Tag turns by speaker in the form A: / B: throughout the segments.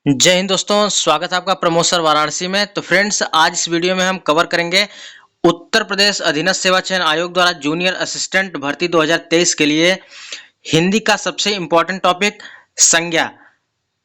A: जय हिंद दोस्तों, स्वागत है आपका प्रमोद सर वाराणसी में। तो फ्रेंड्स, आज इस वीडियो में हम कवर करेंगे उत्तर प्रदेश अधीनस्थ सेवा चयन आयोग द्वारा जूनियर असिस्टेंट भर्ती 2023 के लिए हिंदी का सबसे इम्पोर्टेंट टॉपिक संज्ञा।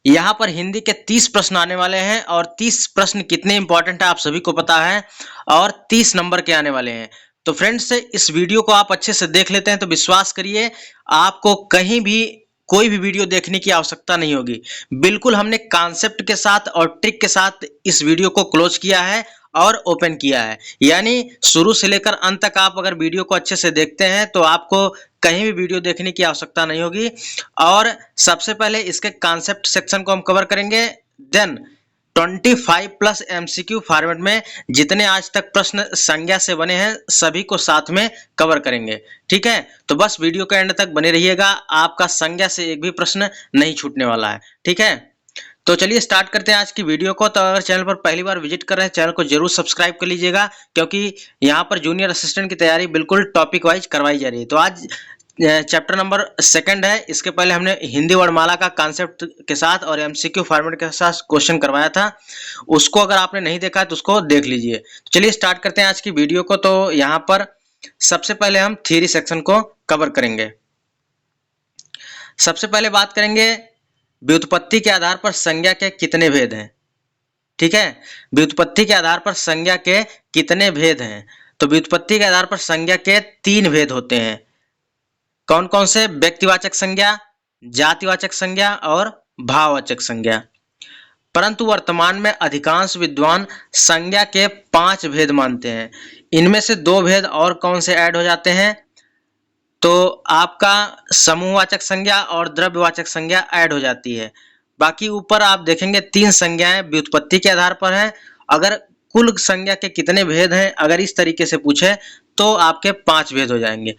A: यहाँ पर हिंदी के 30 प्रश्न आने वाले हैं और 30 प्रश्न कितने इंपॉर्टेंट है आप सभी को पता है और 30 नंबर के आने वाले हैं। तो फ्रेंड्स, इस वीडियो को आप अच्छे से देख लेते हैं तो विश्वास करिए आपको कहीं भी कोई भी वीडियो देखने की आवश्यकता नहीं होगी। बिल्कुल हमने कॉन्सेप्ट के साथ और ट्रिक के साथ इस वीडियो को क्लोज किया है और ओपन किया है, यानी शुरू से लेकर अंत तक आप अगर वीडियो को अच्छे से देखते हैं तो आपको कहीं भी वीडियो देखने की आवश्यकता नहीं होगी। और सबसे पहले इसके कॉन्सेप्ट सेक्शन को हम कवर करेंगे, देन 25 प्लस एमसीक्यू फॉर्मेट में जितने आज तक प्रश्न संज्ञा से बने हैं सभी को साथ में कवर करेंगे। ठीक है, तो बस वीडियो के एंड तक बने रहिएगा, आपका संज्ञा से एक भी प्रश्न नहीं छूटने वाला है। ठीक है, तो चलिए स्टार्ट करते हैं आज की वीडियो को। तो अगर चैनल पर पहली बार विजिट कर रहे हैं चैनल को जरूर सब्सक्राइब कर लीजिएगा, क्योंकि यहाँ पर जूनियर असिस्टेंट की तैयारी बिल्कुल टॉपिक वाइज करवाई जा रही है। तो आज चैप्टर नंबर 2 है। इसके पहले हमने हिंदी वर्णमाला का कॉन्सेप्ट के साथ और एमसीक्यू फॉर्मेट के साथ क्वेश्चन करवाया था, उसको अगर आपने नहीं देखा है तो उसको देख लीजिए। तो चलिए स्टार्ट करते हैं आज की वीडियो को। तो यहाँ पर सबसे पहले हम थ्योरी सेक्शन को कवर करेंगे। सबसे पहले बात करेंगे व्युत्पत्ति के आधार पर संज्ञा के कितने भेद हैं। ठीक है, व्युत्पत्ति के आधार पर संज्ञा के कितने भेद हैं। तो व्युत्पत्ति के आधार पर संज्ञा के 3 भेद होते हैं। कौन कौन से? व्यक्तिवाचक संज्ञा, जातिवाचक संज्ञा और भाववाचक संज्ञा। परंतु वर्तमान में अधिकांश विद्वान संज्ञा के 5 भेद मानते हैं। इनमें से 2 भेद और कौन से ऐड हो जाते हैं? तो आपका समूहवाचक संज्ञा और द्रव्यवाचक संज्ञा ऐड हो जाती है। बाकी ऊपर आप देखेंगे 3 संज्ञाएं व्युत्पत्ति के आधार पर हैं। अगर कुल संज्ञा के कितने भेद हैं अगर इस तरीके से पूछे तो आपके 5 भेद हो जाएंगे।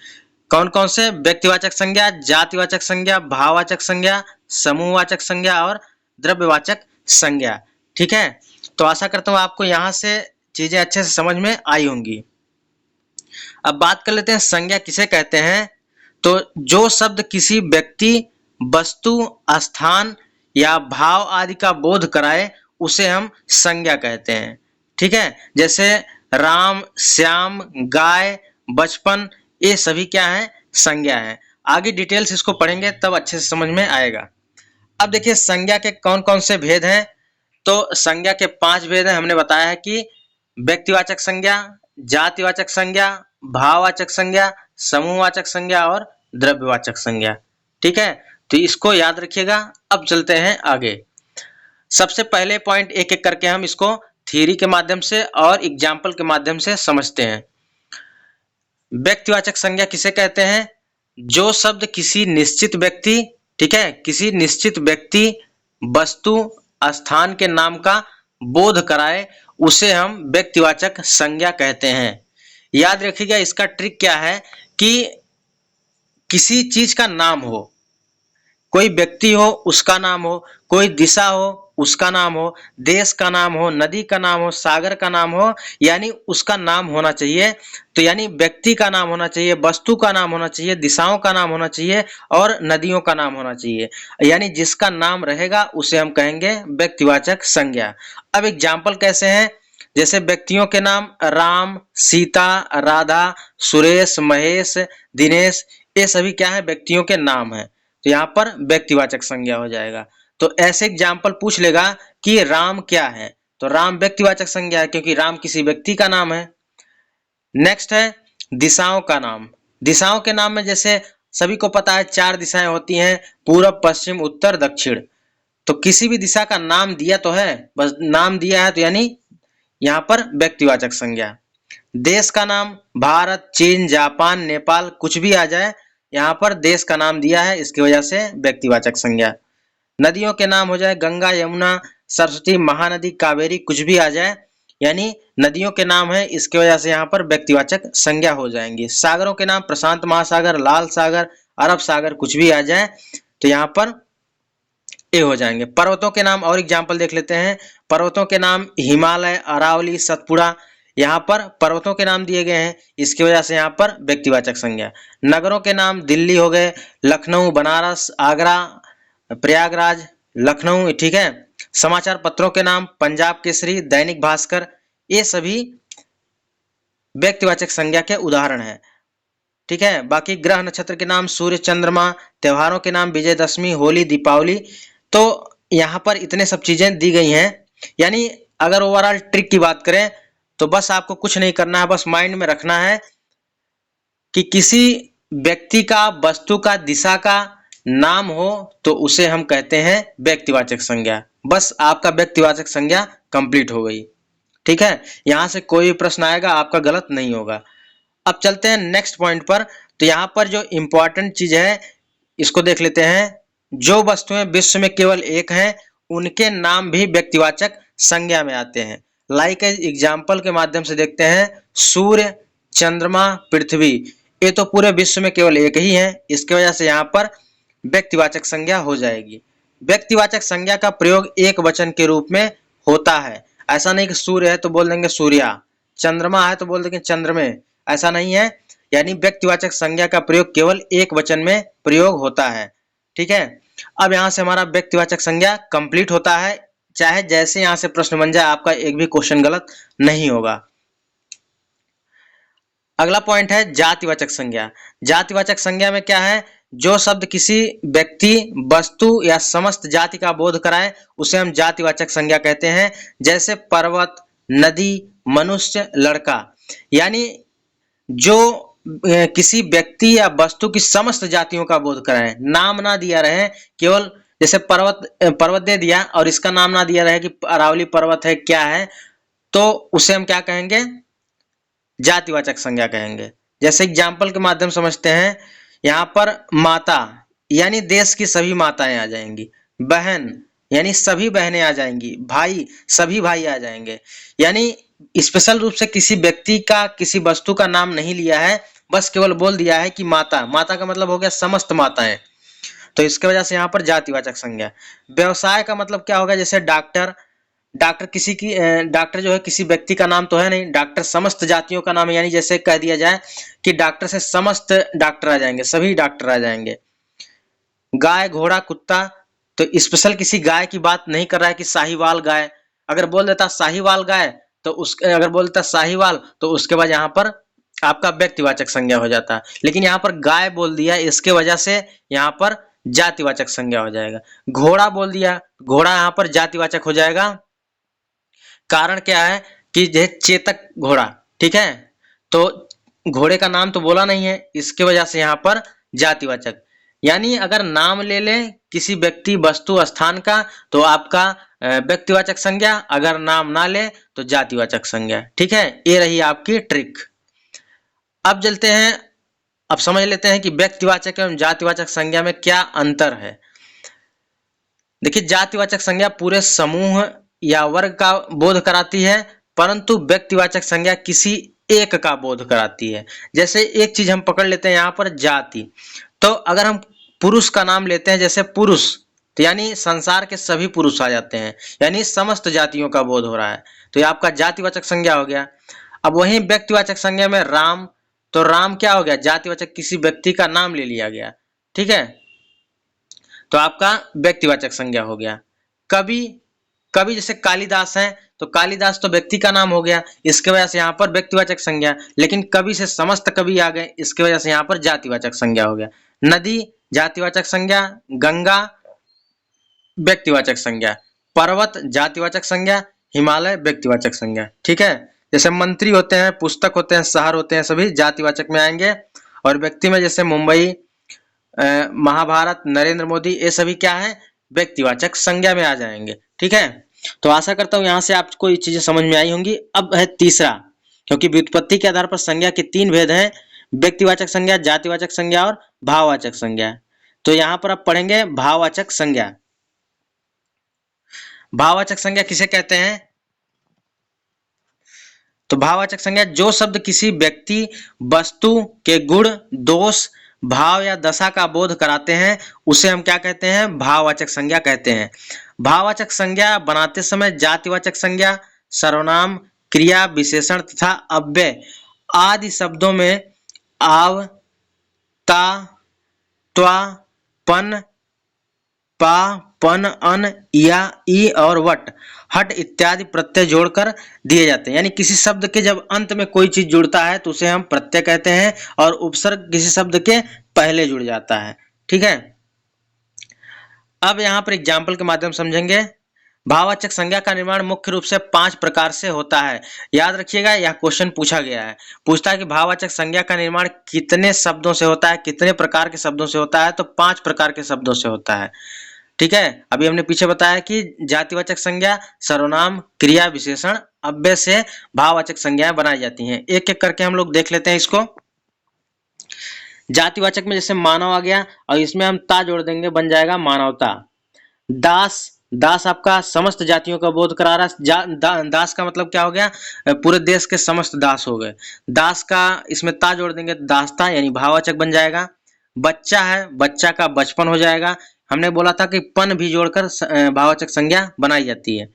A: कौन कौन से? व्यक्तिवाचक संज्ञा, जातिवाचक संज्ञा, भाववाचक संज्ञा, समूहवाचक संज्ञा और द्रव्यवाचक संज्ञा। ठीक है, तो आशा करता हूँ आपको यहाँ से चीजें अच्छे से समझ में आई होंगी। अब बात कर लेते हैं संज्ञा किसे कहते हैं। तो जो शब्द किसी व्यक्ति, वस्तु, स्थान या भाव आदि का बोध कराए उसे हम संज्ञा कहते हैं। ठीक है, जैसे राम, श्याम, गाय, बचपन, ये सभी क्या है? संज्ञा है। आगे डिटेल्स इसको पढ़ेंगे तब अच्छे से समझ में आएगा। अब देखिए संज्ञा के कौन कौन से भेद हैं। तो संज्ञा के 5 भेद हैं। हमने बताया है कि व्यक्तिवाचक संज्ञा, जातिवाचक संज्ञा, भाववाचक संज्ञा, समूहवाचक संज्ञा और द्रव्यवाचक संज्ञा। ठीक है, तो इसको याद रखिएगा। अब चलते हैं आगे। सबसे पहले पॉइंट एक एक करके हम इसको थ्योरी के माध्यम से और एग्जाम्पल के माध्यम से समझते हैं। व्यक्तिवाचक संज्ञा किसे कहते हैं? जो शब्द किसी निश्चित व्यक्ति, ठीक है, किसी निश्चित व्यक्ति, वस्तु, स्थान के नाम का बोध कराए उसे हम व्यक्तिवाचक संज्ञा कहते हैं। याद रखिएगा इसका ट्रिक क्या है कि किसी चीज का नाम हो, कोई व्यक्ति हो उसका नाम हो, कोई दिशा हो उसका नाम हो, देश का नाम हो, नदी का नाम हो, सागर का नाम हो, यानी उसका नाम होना चाहिए। तो यानी व्यक्ति का नाम होना चाहिए, वस्तु का नाम होना चाहिए, दिशाओं का नाम होना चाहिए और नदियों का नाम होना चाहिए। यानी जिसका नाम रहेगा उसे हम कहेंगे व्यक्तिवाचक संज्ञा। अब एग्जाम्पल कैसे हैं? जैसे व्यक्तियों के नाम राम, सीता, राधा, सुरेश, महेश, दिनेश, ये सभी क्या है? व्यक्तियों के नाम है। तो यहाँ पर व्यक्तिवाचक संज्ञा हो जाएगा। तो ऐसे एग्जाम्पल पूछ लेगा कि राम क्या है, तो राम व्यक्तिवाचक संज्ञा है क्योंकि राम किसी व्यक्ति का नाम है। नेक्स्ट है दिशाओं का नाम। दिशाओं के नाम में जैसे सभी को पता है 4 दिशाएं होती हैं, पूरब, पश्चिम, उत्तर, दक्षिण। तो किसी भी दिशा का नाम दिया तो है, बस नाम दिया है तो यानी यहाँ पर व्यक्तिवाचक संज्ञा। देश का नाम भारत, चीन, जापान, नेपाल, कुछ भी आ जाए, यहाँ पर देश का नाम दिया है, इसकी वजह से व्यक्तिवाचक संज्ञा। नदियों के नाम हो जाए गंगा, यमुना, सरस्वती, महानदी, कावेरी, कुछ भी आ जाए, यानी नदियों के नाम है, इसकी वजह से यहाँ पर व्यक्तिवाचक संज्ञा हो जाएंगी। सागरों के नाम प्रशांत महासागर, लाल सागर, अरब सागर, कुछ भी आ जाए तो यहाँ पर ये हो जाएंगे। पर्वतों के नाम और एग्जाम्पल देख लेते हैं। पर्वतों के नाम हिमालय, अरावली, सतपुड़ा, यहाँ पर पर्वतों के नाम दिए गए हैं, इसकी वजह से यहाँ पर व्यक्तिवाचक संज्ञा। नगरों के नाम दिल्ली हो गए, लखनऊ, बनारस, आगरा, प्रयागराज, लखनऊ, ठीक है। समाचार पत्रों के नाम पंजाब केसरी, दैनिक भास्कर, ये सभी व्यक्तिवाचक संज्ञा के उदाहरण हैं। ठीक है, बाकी ग्रह नक्षत्र के नाम सूर्य चंद्रमा, त्योहारों के नाम विजयदशमी, होली, दीपावली। तो यहाँ पर इतने सब चीजें दी गई हैं। यानी अगर ओवरऑल ट्रिक की बात करें तो बस आपको कुछ नहीं करना है, बस माइंड में रखना है कि किसी व्यक्ति का, वस्तु का, दिशा का नाम हो तो उसे हम कहते हैं व्यक्तिवाचक संज्ञा। बस आपका व्यक्तिवाचक संज्ञा कंप्लीट हो गई। ठीक है, यहां से कोई भी प्रश्न आएगा आपका गलत नहीं होगा। अब चलते हैं नेक्स्ट पॉइंट पर। तो यहाँ पर जो इंपॉर्टेंट चीज है इसको देख लेते हैं। जो वस्तुएं विश्व में केवल एक हैं उनके नाम भी व्यक्तिवाचक संज्ञा में आते हैं। लाइक एग्जाम्पल के माध्यम से देखते हैं, सूर्य, चंद्रमा, पृथ्वी, ये तो पूरे विश्व में केवल एक ही है, इसके वजह से यहाँ पर व्यक्तिवाचक संज्ञा हो जाएगी। व्यक्तिवाचक संज्ञा का प्रयोग एक वचन के रूप में होता है। ऐसा नहीं कि सूर्य है तो बोल देंगे सूर्या, चंद्रमा है तो बोल देंगे चंद्रमे, ऐसा नहीं है। यानी व्यक्तिवाचक संज्ञा का प्रयोग केवल एक वचन में प्रयोग होता है। ठीक है, अब यहां से हमारा व्यक्तिवाचक संज्ञा कंप्लीट होता है। चाहे जैसे यहां से प्रश्न बन जाए आपका एक भी क्वेश्चन गलत नहीं होगा। अगला पॉइंट है जातिवाचक संज्ञा। जातिवाचक संज्ञा में क्या है, जो शब्द किसी व्यक्ति, वस्तु या समस्त जाति का बोध कराए उसे हम जातिवाचक संज्ञा कहते हैं। जैसे पर्वत, नदी, मनुष्य, लड़का। यानी जो किसी व्यक्ति या वस्तु की समस्त जातियों का बोध कराए, नाम ना दिया रहे, केवल जैसे पर्वत दे दिया और इसका नाम ना दिया रहे कि अरावली पर्वत है क्या है, तो उसे हम क्या कहेंगे, जातिवाचक संज्ञा कहेंगे। जैसे एग्जाम्पल के माध्यम समझते हैं, यहाँ पर माता यानी देश की सभी माताएं आ जाएंगी, बहन यानी सभी बहनें आ जाएंगी, भाई सभी भाई आ जाएंगे। यानी स्पेशल रूप से किसी व्यक्ति का, किसी वस्तु का नाम नहीं लिया है, बस केवल बोल दिया है कि माता। माता का मतलब हो गया समस्त माताएं, तो इसके वजह से यहाँ पर जातिवाचक संज्ञा। व्यवसाय का मतलब क्या होगा, जैसे डॉक्टर, डॉक्टर किसी की, डॉक्टर जो है किसी व्यक्ति का नाम तो है नहीं, डॉक्टर समस्त जातियों का नाम है। यानी जैसे कह दिया जाए कि डॉक्टर से समस्त डॉक्टर आ जाएंगे, सभी डॉक्टर आ जाएंगे। गाय, घोड़ा, कुत्ता, तो स्पेशल किसी गाय की बात नहीं कर रहा है कि साहीवाल गाय। अगर बोल देता साहीवाल गाय तो अगर बोल देता साहीवाल तो उसके बाद यहाँ पर आपका व्यक्तिवाचक संज्ञा हो जाता। लेकिन यहाँ पर गाय बोल दिया, इसके वजह से यहाँ पर जातिवाचक संज्ञा हो जाएगा। घोड़ा बोल दिया, घोड़ा यहाँ पर जातिवाचक हो जाएगा। कारण क्या है कि जैसे चेतक घोड़ा, ठीक है, तो घोड़े का नाम तो बोला नहीं है, इसके वजह से यहाँ पर जातिवाचक। यानी अगर नाम ले ले किसी व्यक्ति, वस्तु, स्थान का तो आपका व्यक्तिवाचक संज्ञा, अगर नाम ना ले तो जातिवाचक संज्ञा। ठीक है, ये रही आपकी ट्रिक। अब चलते हैं, अब समझ लेते हैं कि व्यक्तिवाचक एवं जातिवाचक संज्ञा में क्या अंतर है। देखिए, जातिवाचक संज्ञा पूरे समूह या वर्ग का बोध कराती है, परंतु व्यक्तिवाचक संज्ञा किसी एक का बोध कराती है। जैसे एक चीज हम पकड़ लेते हैं यहाँ पर, जाति। तो अगर हम पुरुष का नाम लेते हैं, जैसे पुरुष, तो यानी संसार के सभी पुरुष आ जाते हैं, यानी समस्त जातियों का बोध हो रहा है, तो ये आपका जातिवाचक संज्ञा हो गया। अब वहीं व्यक्तिवाचक संज्ञा में राम, तो राम क्या हो गया, जातिवाचक, किसी व्यक्ति का नाम ले लिया गया। ठीक है, तो आपका व्यक्तिवाचक संज्ञा हो गया। कवि, कवि जैसे कालिदास है, तो कालिदास तो व्यक्ति का नाम हो गया, इसके वजह से यहाँ पर व्यक्तिवाचक संज्ञा। लेकिन कवि से समस्त कवि आ गए, इसके वजह से यहाँ पर जातिवाचक संज्ञा हो गया। नदी जातिवाचक संज्ञा, गंगा व्यक्तिवाचक संज्ञा, पर्वत जातिवाचक संज्ञा, हिमालय व्यक्तिवाचक संज्ञा। ठीक है, जैसे मंत्री होते हैं, पुस्तक होते हैं, शहर होते हैं, सभी जातिवाचक में आएंगे। और व्यक्ति में जैसे मुंबई, महाभारत, नरेंद्र मोदी, ये सभी क्या है, व्यक्तिवाचक संज्ञा में आ जाएंगे। ठीक है, तो आशा करता हूं यहां से आपको ये चीजें समझ में आई होंगी। अब है तीसरा, क्योंकि व्युत्पत्ति के आधार पर संज्ञा के तीन भेद हैं, व्यक्तिवाचक संज्ञा, जातिवाचक संज्ञा और भाववाचक संज्ञा। तो यहां पर आप पढ़ेंगे भाववाचक संज्ञा। भाववाचक संज्ञा किसे कहते हैं, तो भाववाचक संज्ञा जो शब्द किसी व्यक्ति, वस्तु के गुण, दोष, भाव या दशा का बोध कराते हैं उसे हम क्या कहते हैं, भाववाचक संज्ञा कहते हैं। भाववाचक संज्ञा बनाते समय जातिवाचक संज्ञा सर्वनाम, क्रिया, विशेषण तथा अव्यय आदि शब्दों में आव, ता, त्वा, पन, पा, पन, अन, या, ई और वट, हट इत्यादि प्रत्यय जोड़कर दिए जाते हैं। यानी किसी शब्द के जब अंत में कोई चीज जुड़ता है तो उसे हम प्रत्यय कहते हैं, और उपसर्ग किसी शब्द के पहले जुड़ जाता है। ठीक है, अब यहाँ पर एग्जाम्पल के माध्यम समझेंगे। भाववाचक संज्ञा का निर्माण मुख्य रूप से 5 प्रकार से होता है। याद रखिएगा, यह क्वेश्चन पूछा गया है। पूछता है कि भाववाचक संज्ञा का निर्माण कितने शब्दों से होता है, कितने प्रकार के शब्दों से होता है, तो 5 प्रकार के शब्दों से होता है। ठीक है, अभी हमने पीछे बताया कि जातिवाचक संज्ञा, सर्वनाम, क्रिया, विशेषण, अव्यय से भाववाचक संज्ञाएं बनाई जाती हैं। एक एक करके हम लोग देख लेते हैं इसको। जातिवाचक में जैसे मानव आ गया, और इसमें हम ता जोड़ देंगे, बन जाएगा मानवता। दास, दास आपका समस्त जातियों का बोध करा रहा है। दास का मतलब क्या हो गया, पूरे देश के समस्त दास हो गए। दास का इसमें ता जोड़ देंगे, दासता, यानी भाववाचक बन जाएगा। बच्चा है, बच्चा का बचपन हो जाएगा। हमने बोला था कि पन भी जोड़कर भाववाचक संज्ञा बनाई जाती है।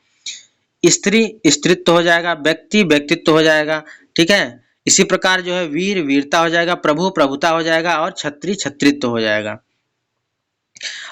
A: स्त्री, स्त्रीत्व हो जाएगा। व्यक्ति, व्यक्तित्व हो जाएगा। ठीक है, इसी प्रकार जो है वीर, वीरता हो जाएगा। प्रभु, प्रभुता हो जाएगा। और छत्री, छत्रित्व हो जाएगा।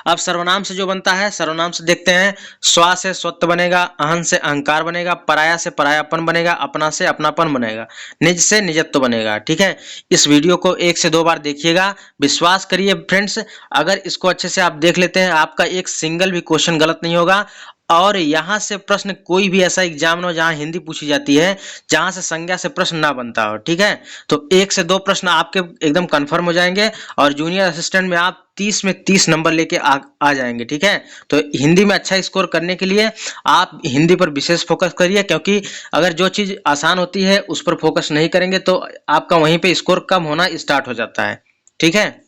A: अब सर्वनाम से जो बनता है, सर्वनाम से देखते हैं। स्वा से स्वत्व बनेगा, अहं से अहंकार बनेगा, पराया से परायापन बनेगा, अपना से अपनापन बनेगा, निज से निजत्व बनेगा। ठीक है, इस वीडियो को 1 से 2 बार देखिएगा। विश्वास करिए फ्रेंड्स, अगर इसको अच्छे से आप देख लेते हैं, आपका एक सिंगल भी क्वेश्चन गलत नहीं होगा। और यहाँ से प्रश्न कोई भी ऐसा एग्जाम न हो जहाँ हिंदी पूछी जाती है, जहाँ से संज्ञा से प्रश्न ना बनता हो। ठीक है, तो 1 से 2 प्रश्न आपके एकदम कंफर्म हो जाएंगे, और जूनियर असिस्टेंट में आप 30 में 30 नंबर लेके आ जाएंगे। ठीक है, तो हिंदी में अच्छा स्कोर करने के लिए आप हिंदी पर विशेष फोकस करिए, क्योंकि अगर जो चीज आसान होती है उस पर फोकस नहीं करेंगे तो आपका वहीं पे स्कोर कम होना स्टार्ट हो जाता है। ठीक है,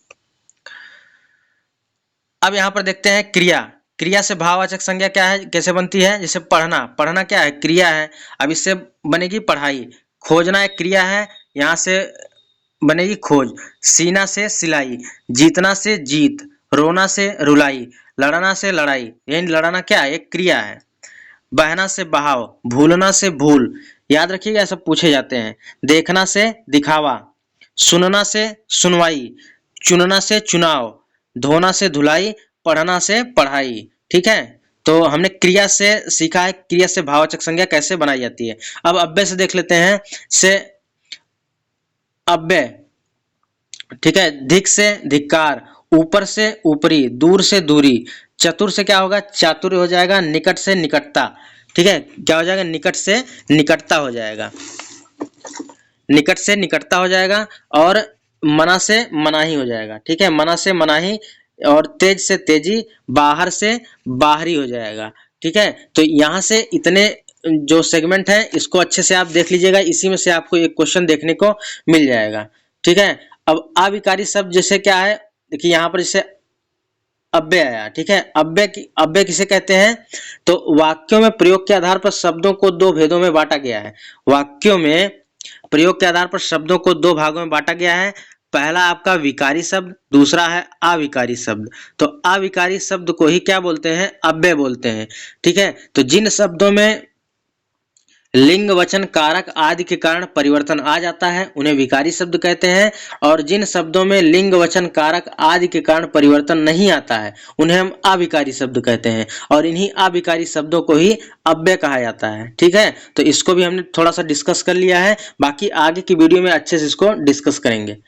A: अब यहाँ पर देखते हैं क्रिया। क्रिया से भाववाचक संज्ञा क्या है, कैसे बनती है। जैसे पढ़ना, पढ़ना क्या है, क्रिया है। अब इससे बनेगी पढ़ाई। खोजना एक क्रिया है, यहाँ से बनेगी खोज। सीना से सिलाई, जीतना से जीत, रोना से रुलाई, लड़ना से लड़ाई। यानी लड़ना क्या है, एक क्रिया है। बहना से बहाव, भूलना से भूल। याद रखिएगा, सब पूछे जाते हैं। देखना से दिखावा, सुनना से सुनवाई, चुनना से चुनाव, धोना से धुलाई, पढ़ना से पढ़ाई। ठीक है, तो हमने क्रिया से सीखा है, क्रिया से भाववाचक संज्ञा कैसे बनाई जाती है। अब अव्यय से देख लेते हैं। से अव्यय, ठीक है, धिक से धिक्कार, ऊपर से ऊपरी, दूर से दूरी। चतुर से क्या होगा, चातुर्य हो जाएगा। निकट से निकटता। ठीक है, क्या हो जाएगा, निकट से निकटता हो जाएगा। निकट से निकटता हो जाएगा। और मना से मनाही हो जाएगा। ठीक है, मना से मनाही। और तेज से तेजी, बाहर से बाहरी हो जाएगा। ठीक है, तो यहाँ से इतने जो सेगमेंट है इसको अच्छे से आप देख लीजिएगा, इसी में से आपको एक क्वेश्चन देखने को मिल जाएगा। ठीक है, अब अविकारी शब्द जैसे क्या है, देखिए यहाँ पर जैसे अव्यय आया। ठीक है, अव्यय किसे कहते हैं, तो वाक्यों में प्रयोग के आधार पर शब्दों को 2 भेदों में बांटा गया है। वाक्यों में प्रयोग के आधार पर शब्दों को 2 भागों में बांटा गया है। पहला आपका विकारी शब्द, दूसरा है अविकारी शब्द। तो अविकारी शब्द को ही क्या बोलते हैं, अव्यय बोलते हैं। ठीक है, तो जिन शब्दों में लिंग वचन कारक आदि के कारण परिवर्तन आ जाता है उन्हें विकारी शब्द कहते हैं, और जिन शब्दों में लिंग वचन कारक आदि के कारण परिवर्तन नहीं आता है उन्हें हम अविकारी शब्द कहते हैं, और इन्हीं अविकारी शब्दों को ही अव्यय कहा जाता है। ठीक है, तो इसको भी हमने थोड़ा सा डिस्कस कर लिया है, बाकी आगे की वीडियो में अच्छे से इसको डिस्कस करेंगे।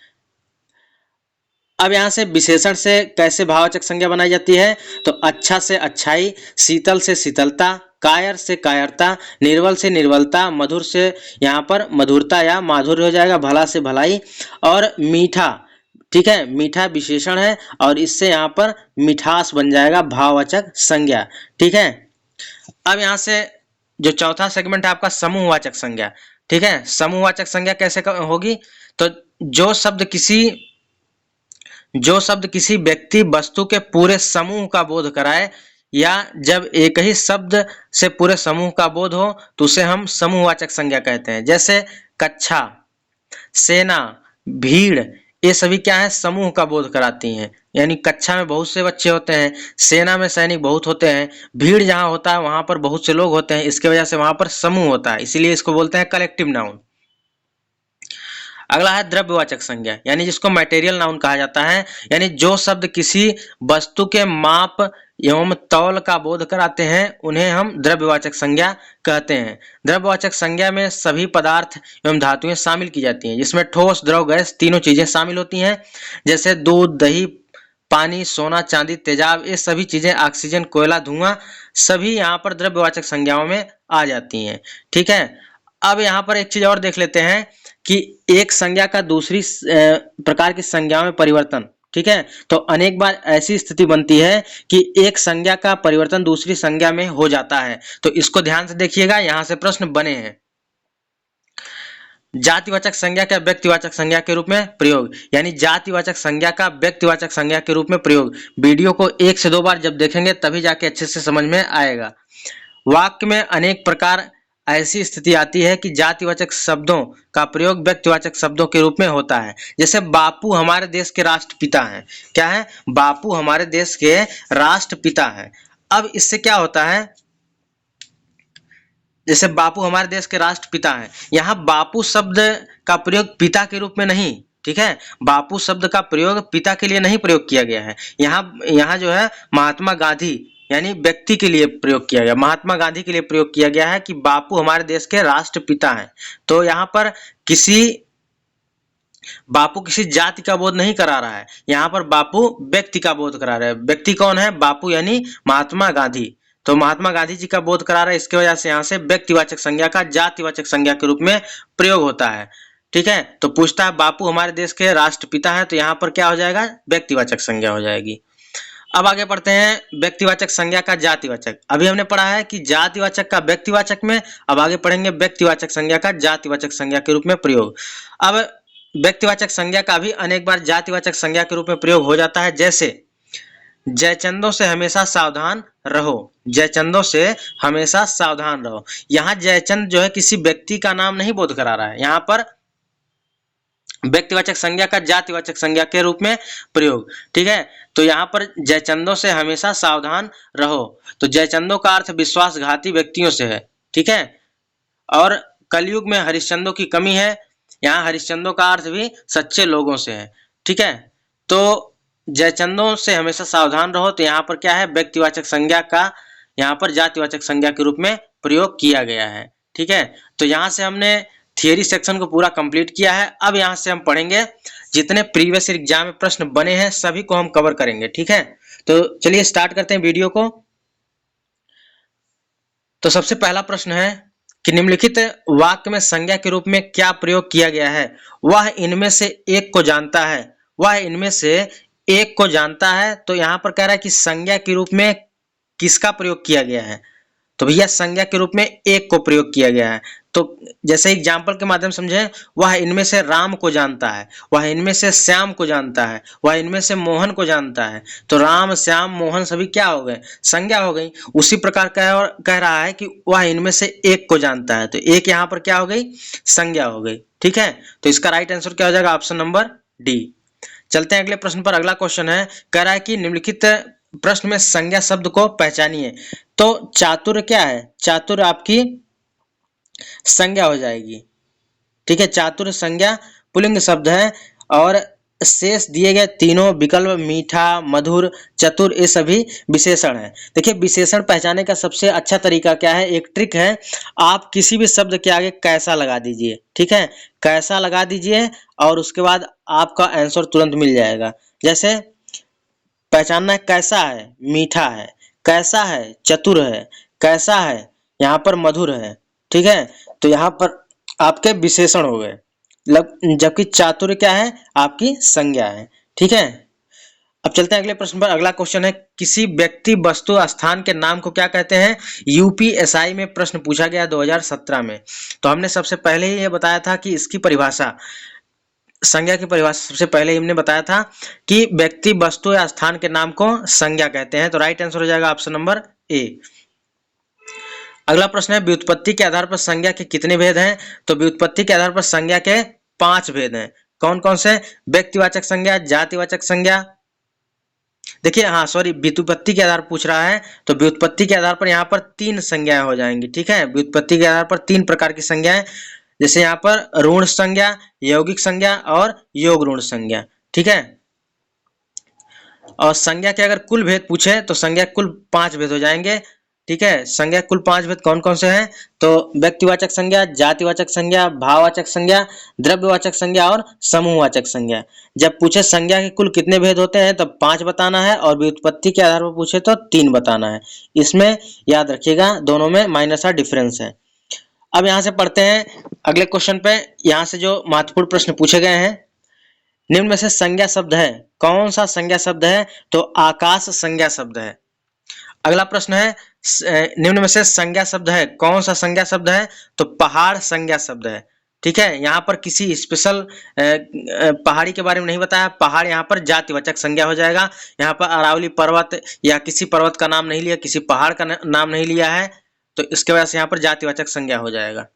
A: अब यहाँ से विशेषण से कैसे भाववाचक संज्ञा बनाई जाती है, तो अच्छा से अच्छाई, शीतल से शीतलता, कायर से कायरता, निर्बल से निर्बलता, मधुर से यहाँ पर मधुरता या माधुर्य हो जाएगा, भला से भलाई, और मीठा। ठीक है, मीठा विशेषण है, और इससे यहाँ पर मिठास बन जाएगा भाववाचक संज्ञा। ठीक है, अब यहाँ से जो चौथा सेगमेंट है आपका समूहवाचक संज्ञा। ठीक है, समूहवाचक संज्ञा कैसे होगी, तो जो शब्द किसी व्यक्ति वस्तु के पूरे समूह का बोध कराए, या जब एक ही शब्द से पूरे समूह का बोध हो तो उसे हम समूहवाचक संज्ञा कहते हैं। जैसे कक्षा, सेना, भीड़, ये सभी क्या है, समूह का बोध कराती हैं। यानी कक्षा में बहुत से बच्चे होते हैं, सेना में सैनिक बहुत होते हैं, भीड़ जहां होता है वहां पर बहुत से लोग होते हैं, इसके वजह से वहां पर समूह होता है, इसीलिए इसको बोलते हैं कलेक्टिव नाउन। अगला है द्रव्यवाचक संज्ञा, यानी जिसको मटेरियल नाउन कहा जाता है, यानी जो शब्द किसी वस्तु के माप एवं तौल का बोध कराते हैं उन्हें हम द्रव्यवाचक संज्ञा कहते हैं। द्रव्यवाचक संज्ञा में सभी पदार्थ एवं धातुएं शामिल की जाती हैं, जिसमें ठोस, द्रव, गैस तीनों चीजें शामिल होती हैं, जैसे दूध, दही, पानी, सोना, चांदी, तेजाब, ये सभी चीजें, ऑक्सीजन, कोयला, धुआं, सभी यहाँ पर द्रव्यवाचक संज्ञाओं में आ जाती हैं। ठीक है, अब यहाँ पर एक चीज और देख लेते हैं कि एक संज्ञा का दूसरी प्रकार की संज्ञाओं में परिवर्तन। ठीक है, तो अनेक बार ऐसी स्थिति बनती है कि एक संज्ञा का परिवर्तन दूसरी संज्ञा में हो जाता है, तो इसको ध्यान से देखिएगा, यहां से प्रश्न बने हैं। जातिवाचक संज्ञा का व्यक्तिवाचक संज्ञा के रूप में प्रयोग, यानी जातिवाचक संज्ञा का व्यक्तिवाचक संज्ञा के रूप में प्रयोग। वीडियो को 1 से 2 बार जब देखेंगे तभी जाके अच्छे से समझ में आएगा। वाक्य में अनेक प्रकार ऐसी स्थिति आती है कि जातिवाचक शब्दों का प्रयोग व्यक्तिवाचक शब्दों के रूप में होता है। जैसे बापू हमारे देश के राष्ट्रपिता हैं। क्या है? बापू हमारे देश के राष्ट्रपिता हैं। अब इससे क्या होता है, जैसे बापू हमारे देश के राष्ट्रपिता हैं, यहाँ बापू शब्द का प्रयोग पिता के रूप में नहीं, ठीक है, बापू शब्द का प्रयोग पिता के लिए नहीं प्रयोग किया गया है। यहाँ जो है महात्मा गांधी यानी व्यक्ति के लिए प्रयोग किया गया, महात्मा गांधी के लिए प्रयोग किया गया है कि बापू हमारे देश के राष्ट्रपिता हैं। तो यहाँ पर बापू किसी जाति का बोध नहीं करा रहा है, यहाँ पर बापू व्यक्ति का बोध करा रहा है। व्यक्ति कौन है? बापू यानी महात्मा गांधी। तो महात्मा गांधी जी का बोध करा रहा है, इसके वजह से यहाँ से व्यक्तिवाचक संज्ञा का जातिवाचक संज्ञा के रूप में प्रयोग होता है। ठीक है, तो पूछता है बापू हमारे देश के राष्ट्रपिता हैं, तो यहाँ पर क्या हो जाएगा? व्यक्तिवाचक संज्ञा हो जाएगी। अब आगे पढ़ते हैं व्यक्तिवाचक संज्ञा का जातिवाचक। अभी हमने पढ़ा है कि जातिवाचक का व्यक्तिवाचक में, अब आगे पढ़ेंगे व्यक्तिवाचक संज्ञा का जातिवाचक संज्ञा के रूप में प्रयोग। अब व्यक्तिवाचक संज्ञा का भी अनेक बार जातिवाचक संज्ञा के रूप में प्रयोग हो जाता है, जैसे जयचंदों से हमेशा सावधान रहो। जयचंदों से हमेशा सावधान रहो। यहाँ जयचंद जो है किसी व्यक्ति का नाम नहीं बोध करा रहा है, यहाँ पर व्यक्तिवाचक संज्ञा का जातिवाचक संज्ञा के रूप में प्रयोग। ठीक है, तो यहाँ पर जयचंदों से हमेशा सावधान रहो, तो जयचंदों का अर्थ विश्वासघाती व्यक्तियों से है। ठीक है, और कलयुग में हरिश्चंदों की कमी है, यहाँ हरिश्चंदों का अर्थ भी सच्चे लोगों से है। ठीक है, तो जयचंदों से हमेशा सावधान रहो, तो यहाँ पर क्या है? व्यक्तिवाचक संज्ञा का यहाँ पर जातिवाचक संज्ञा के रूप में प्रयोग किया गया है। ठीक है, तो यहाँ से हमने थियरी सेक्शन को पूरा कंप्लीट किया है। अब यहाँ से हम पढ़ेंगे जितने प्रीवियस एग्जाम में प्रश्न बने हैं सभी को हम कवर करेंगे। ठीक है, तो चलिए स्टार्ट करते हैं वीडियो को। तो सबसे पहला प्रश्न है कि निम्नलिखित वाक्य में संज्ञा के रूप में क्या प्रयोग किया गया है? वह इनमें से एक को जानता है। वह इनमें से एक को जानता है, तो यहाँ पर कह रहा है कि संज्ञा के रूप में किसका प्रयोग किया गया है? तो भैया संज्ञा के रूप में एक को प्रयोग किया गया है। तो जैसे एग्जाम्पल के माध्यम समझे, वह इनमें से राम को जानता है, वह इनमें से श्याम को जानता है, वह इनमें से मोहन को जानता है। तो राम, श्याम, मोहन सभी क्या हो गए? संज्ञा हो गई। उसी प्रकार कह रहा है कि वह इनमें से एक को जानता है, तो एक यहाँ पर क्या हो गई? संज्ञा हो गई। ठीक है, तो इसका राइट आंसर क्या हो जाएगा? Option number D. चलते हैं अगले प्रश्न पर। अगला क्वेश्चन है, कह रहा है कि निम्नलिखित प्रश्न में संज्ञा शब्द को पहचानिए। तो चातुर्य क्या है? चातुर्य आपकी संज्ञा हो जाएगी। ठीक है, चातुर्य संज्ञा पुल्लिंग शब्द है, और शेष दिए गए तीनों विकल्प मीठा, मधुर, चतुर, ये सभी विशेषण हैं। देखिए, विशेषण पहचानने का सबसे अच्छा तरीका क्या है? एक ट्रिक है, आप किसी भी शब्द के आगे कैसा लगा दीजिए। ठीक है, कैसा लगा दीजिए और उसके बाद आपका आंसर तुरंत मिल जाएगा। जैसे पहचानना है, कैसा है? मीठा है। कैसा है? चतुर है। कैसा है? यहाँ पर मधुर है। ठीक है, तो यहाँ पर आपके विशेषण हो गए, जबकि चातुर्य क्या है? आपकी संज्ञा है। ठीक है, अब चलते हैं अगले प्रश्न पर। अगला क्वेश्चन है, किसी व्यक्ति, वस्तु, स्थान के नाम को क्या कहते हैं? यूपीएसआई में प्रश्न पूछा गया 2017 में। तो हमने सबसे पहले ही ये बताया था कि इसकी परिभाषा, संज्ञा की परिभाषा सबसे पहले ही हमने बताया था कि व्यक्ति, वस्तु या स्थान के नाम को संज्ञा कहते हैं। तो राइट आंसर हो जाएगा ऑप्शन नंबर ए। अगला प्रश्न है, व्युत्पत्ति के आधार पर संज्ञा के कितने भेद हैं? तो व्युत्पत्ति के आधार पर संज्ञा के 5 भेद हैं। कौन कौन से? व्यक्तिवाचक संज्ञा, जातिवाचक संज्ञा, देखिए हाँ सॉरी, व्युत्पत्ति के आधार पर पूछ रहा है, तो व्युत्पत्ति के आधार पर यहाँ पर 3 संज्ञाएं हो जाएंगी। ठीक है, व्युत्पत्ति के आधार पर 3 प्रकार की संज्ञाएं, जैसे यहाँ पर ऋण संज्ञा, यौगिक संज्ञा और योग ऋण संज्ञा, ठीक है। और संज्ञा के अगर कुल भेद पूछे तो संज्ञा कुल 5 भेद हो जाएंगे, ठीक है। संज्ञा कुल 5 भेद कौन कौन से हैं? तो व्यक्तिवाचक संज्ञा, जातिवाचक संज्ञा, भाववाचक संज्ञा, द्रव्यवाचक संज्ञा और समूहवाचक संज्ञा। जब पूछे संज्ञा के कुल कितने भेद होते हैं तब 5 बताना है, और व्युत्पत्ति के आधार पर पूछे तो 3 बताना है। इसमें याद रखिएगा दोनों में माइनस डिफरेंस है। अब यहाँ से पढ़ते हैं अगले क्वेश्चन पे। यहाँ से जो महत्वपूर्ण प्रश्न पूछे गए हैं, निम्न में से संज्ञा शब्द है, कौन सा संज्ञा शब्द है? तो आकाश संज्ञा शब्द है। अगला प्रश्न है निम्न में से संज्ञा शब्द है, कौन सा संज्ञा शब्द है? तो पहाड़ संज्ञा शब्द है, ठीक है। यहाँ पर किसी स्पेशल पहाड़ी के बारे में नहीं बताया, पहाड़ यहाँ पर जातिवाचक संज्ञा हो जाएगा। यहाँ पर अरावली पर्वत या किसी पर्वत का नाम नहीं लिया, किसी पहाड़ का नाम नहीं लिया है, तो इसके वजह से यहाँ पर जातिवाचक संज्ञा हो जाएगा।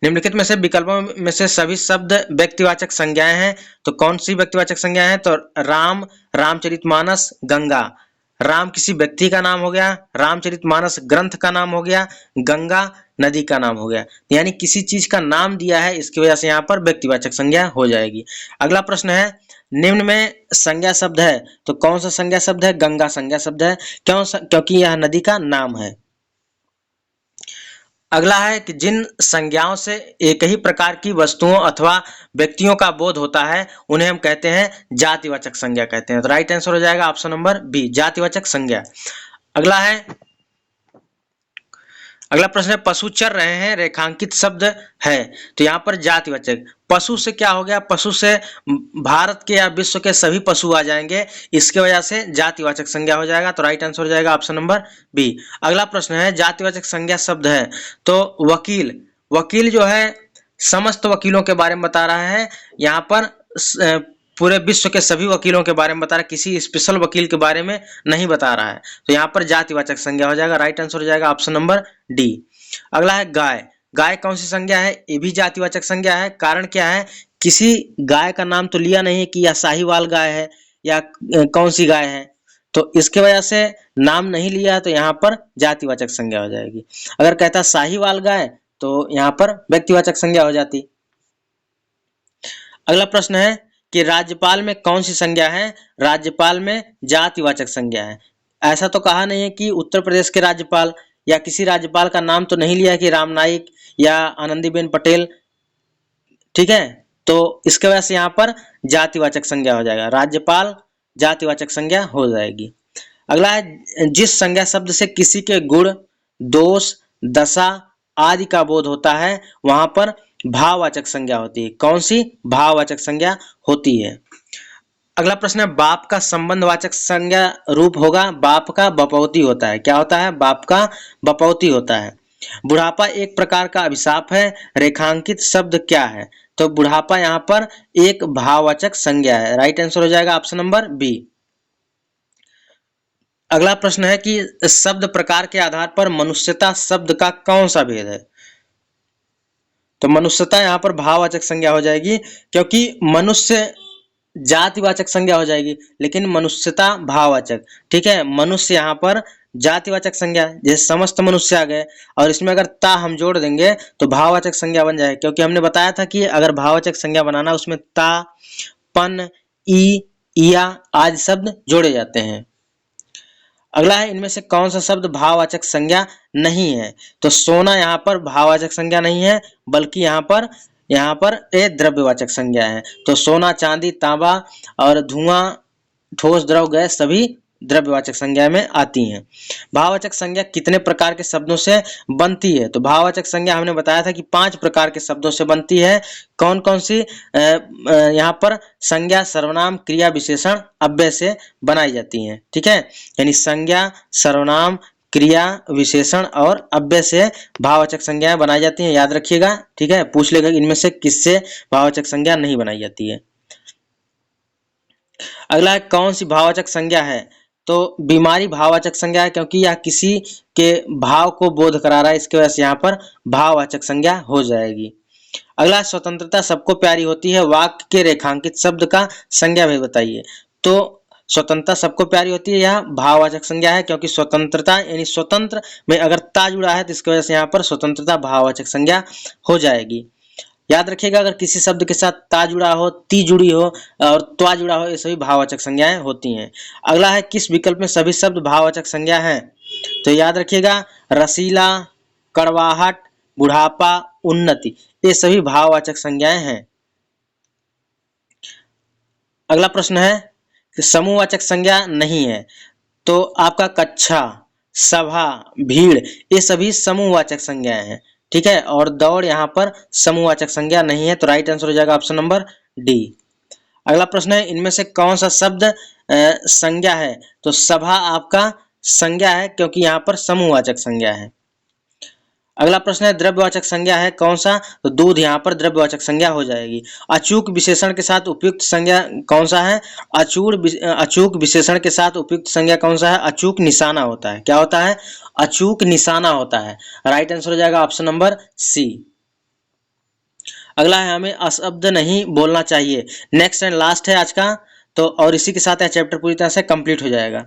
A: निम्नलिखित में से विकल्पों में से सभी शब्द व्यक्तिवाचक संज्ञाएं हैं, तो कौन सी व्यक्तिवाचक संज्ञा है? तो राम, रामचरितमानस, गंगा। राम किसी व्यक्ति का नाम हो गया, रामचरितमानस ग्रंथ का नाम हो गया, गंगा नदी का नाम हो गया। यानी किसी चीज का नाम दिया है, इसकी वजह से यहाँ पर व्यक्तिवाचक संज्ञा हो जाएगी। अगला प्रश्न है निम्न में संज्ञा शब्द है, तो कौन सा संज्ञा शब्द है? गंगा संज्ञा शब्द है। क्योंकि यह नदी का नाम है। अगला है कि जिन संज्ञाओं से एक ही प्रकार की वस्तुओं अथवा व्यक्तियों का बोध होता है उन्हें हम कहते हैं जातिवाचक संज्ञा कहते हैं। तो राइट आंसर हो जाएगा ऑप्शन नंबर बी, जातिवाचक संज्ञा। अगला प्रश्न है पशु चर रहे हैं, रेखांकित शब्द है, तो यहाँ पर जातिवाचक। पशु से क्या हो गया? पशु से भारत के या विश्व के सभी पशु आ जाएंगे, इसके वजह से जातिवाचक संज्ञा हो जाएगा। तो राइट आंसर हो जाएगा ऑप्शन नंबर बी। अगला प्रश्न है जातिवाचक संज्ञा शब्द है, तो वकील। वकील जो है समस्त वकीलों के बारे में बता रहा है, यहाँ पर पूरे विश्व के सभी वकीलों के बारे में बता रहा है, किसी स्पेशल वकील के बारे में नहीं बता रहा है। तो यहाँ पर जातिवाचक संज्ञा हो जाएगा। राइट आंसर हो जाएगा ऑप्शन नंबर डी। अगला है गाय। गाय कौन सी संज्ञा है? ये भी जातिवाचक संज्ञा है। कारण क्या है? किसी गाय का नाम तो लिया नहीं कि यह साहीवाल गाय है या कौन सी गाय है, तो इसके वजह से नाम नहीं लिया, तो यहाँ पर जातिवाचक संज्ञा हो जाएगी। अगर कहता साहीवाल गाय तो यहाँ पर व्यक्तिवाचक संज्ञा हो जाती। अगला प्रश्न है कि राज्यपाल में कौन सी संज्ञा है? राज्यपाल में जातिवाचक संज्ञा है। ऐसा तो कहा नहीं है कि उत्तर प्रदेश के राज्यपाल या किसी राज्यपाल का नाम तो नहीं लिया कि राम नाईक या आनंदीबेन पटेल, ठीक है। तो इसके वजह से यहाँ पर जातिवाचक संज्ञा हो जाएगा, राज्यपाल जातिवाचक संज्ञा हो जाएगी। अगला है जिस संज्ञा शब्द से किसी के गुण, दोष, दशा आदि का बोध होता है वहां पर भाववाचक संज्ञा होती है। कौन सी? भाववाचक संज्ञा होती है। अगला प्रश्न है बाप का संबंधवाचक संज्ञा रूप होगा, बाप का बपौती होता है। क्या होता है? बाप का बपौती होता है। बुढ़ापा एक प्रकार का अभिशाप है, रेखांकित शब्द क्या है? तो बुढ़ापा यहाँ पर एक भाववाचक संज्ञा है। राइट आंसर हो जाएगा ऑप्शन नंबर बी। अगला प्रश्न है कि शब्द प्रकार के आधार पर मनुष्यता शब्द का कौन सा भेद है? तो मनुष्यता यहाँ पर भाववाचक संज्ञा हो जाएगी, क्योंकि मनुष्य जातिवाचक संज्ञा हो जाएगी, लेकिन मनुष्यता भाववाचक, ठीक है। मनुष्य यहाँ पर जातिवाचक संज्ञा, जैसे समस्त मनुष्य आ गए, और इसमें अगर ता हम जोड़ देंगे तो भाववाचक संज्ञा बन जाए, क्योंकि हमने बताया था कि अगर भाववाचक संज्ञा बनाना उसमें ता, पन, ई, इया आदि शब्द जोड़े जाते हैं। अगला है इनमें से कौन सा शब्द भाववाचक संज्ञा नहीं है? तो सोना यहाँ पर भाववाचक संज्ञा नहीं है, बल्कि यहाँ पर एक द्रव्यवाचक संज्ञा है। तो सोना, चांदी, तांबा और धुआं, ठोस, द्रव, गैस सभी द्रव्यवाचक संज्ञा में आती हैं। भाववाचक संज्ञा कितने प्रकार के शब्दों से बनती है? तो भाववाचक संज्ञा हमने बताया था कि 5 प्रकार के शब्दों से बनती है। कौन कौन सी? यहाँ पर संज्ञा, सर्वनाम, क्रिया, विशेषण, अव्यय से बनाई जाती हैं, ठीक है। यानी संज्ञा, सर्वनाम, क्रिया, विशेषण और अव्यय से भाववाचक संज्ञाएं बनाई जाती हैं, याद रखिएगा, ठीक है। पूछ लेगा इनमें से किससे भाववाचक संज्ञा नहीं बनाई जाती है। अगला है कौन सी भाववाचक संज्ञा है? तो बीमारी भाववाचक संज्ञा है, क्योंकि यह किसी के भाव को बोध करा रहा है, इसके वजह से यहाँ पर भाववाचक संज्ञा हो जाएगी। अगला स्वतंत्रता सबको प्यारी होती है, वाक्य के रेखांकित शब्द का संज्ञा भेद बताइए। तो स्वतंत्रता सबको प्यारी होती है, यह भाववाचक संज्ञा है, क्योंकि स्वतंत्रता यानी स्वतंत्र में अगर ता जुड़ा है तो इसकी वजह से यहाँ पर स्वतंत्रता भाववाचक संज्ञा हो जाएगी। याद रखिएगा, अगर किसी शब्द के साथ ता जुड़ा हो, ती जुड़ी हो और त्वा जुड़ा हो, ये सभी भाववाचक संज्ञाएं होती हैं। अगला है किस विकल्प में सभी शब्द भाववाचक संज्ञा हैं? तो याद रखिएगा, रसीला, कड़वाहट, बुढ़ापा, उन्नति, ये सभी भाववाचक संज्ञाएं हैं। अगला प्रश्न है कि समूहवाचक संज्ञा नहीं है, तो आपका कक्षा, सभा, भीड़, ये सभी समूहवाचक संज्ञाएं हैं, ठीक है। और दौड़ यहाँ पर समूहवाचक संज्ञा नहीं है, तो राइट आंसर हो जाएगा ऑप्शन नंबर डी। अगला प्रश्न है इनमें से कौन सा शब्द संज्ञा है? तो सभा आपका संज्ञा है, क्योंकि यहाँ पर समूहवाचक संज्ञा है। अगला प्रश्न है द्रव्यवाचक संज्ञा है कौन सा? तो दूध यहाँ पर द्रव्यवाचक संज्ञा हो जाएगी। अचूक विशेषण के साथ उपयुक्त संज्ञा कौन सा है? अचूक विशेषण के साथ उपयुक्त संज्ञा कौन सा है? अचूक निशाना होता है। क्या होता है? अचूक निशाना होता है। राइट आंसर हो जाएगा ऑप्शन नंबर सी। अगला है हमें अशब्द नहीं बोलना चाहिए। नेक्स्ट एंड लास्ट है आज का, तो और इसी के साथ यह चैप्टर पूरी तरह से कंप्लीट हो जाएगा।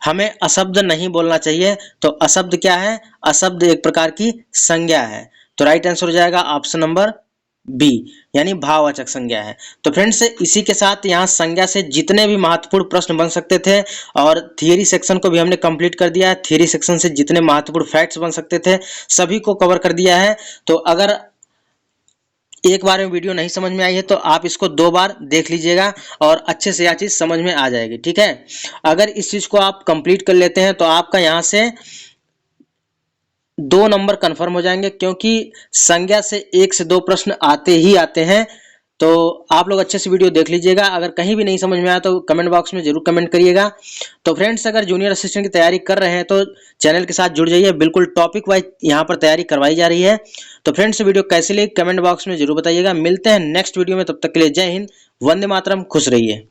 A: हमें अशब्द नहीं बोलना चाहिए, तो अशब्द क्या है? अशब्द एक प्रकार की संज्ञा है, तो राइट आंसर हो जाएगा ऑप्शन नंबर बी, यानी भाववाचक संज्ञा है। तो फ्रेंड्स, इसी के साथ यहाँ संज्ञा से जितने भी महत्वपूर्ण प्रश्न बन सकते थे और थियरी सेक्शन को भी हमने कंप्लीट कर दिया है। थियरी सेक्शन से जितने महत्वपूर्ण फैक्ट्स बन सकते थे सभी को कवर कर दिया है। तो अगर एक बार में वीडियो नहीं समझ में आई है तो आप इसको 2 बार देख लीजिएगा और अच्छे से यह चीज़ समझ में आ जाएगी, ठीक है। अगर इस चीज़ को आप कंप्लीट कर लेते हैं तो आपका यहाँ से 2 नंबर कंफर्म हो जाएंगे, क्योंकि संज्ञा से 1 से 2 प्रश्न आते ही आते हैं। तो आप लोग अच्छे से वीडियो देख लीजिएगा। अगर कहीं भी नहीं समझ में आया तो कमेंट बॉक्स में जरूर कमेंट करिएगा। तो फ्रेंड्स, अगर जूनियर असिस्टेंट की तैयारी कर रहे हैं तो चैनल के साथ जुड़ जाइए, बिल्कुल टॉपिक वाइज यहाँ पर तैयारी करवाई जा रही है। तो फ्रेंड्स, वीडियो कैसी लगी कमेंट बॉक्स में जरूर बताइएगा। मिलते हैं नेक्स्ट वीडियो में, तब तक के लिए जय हिंद, वंदे मातरम, खुश रहिए।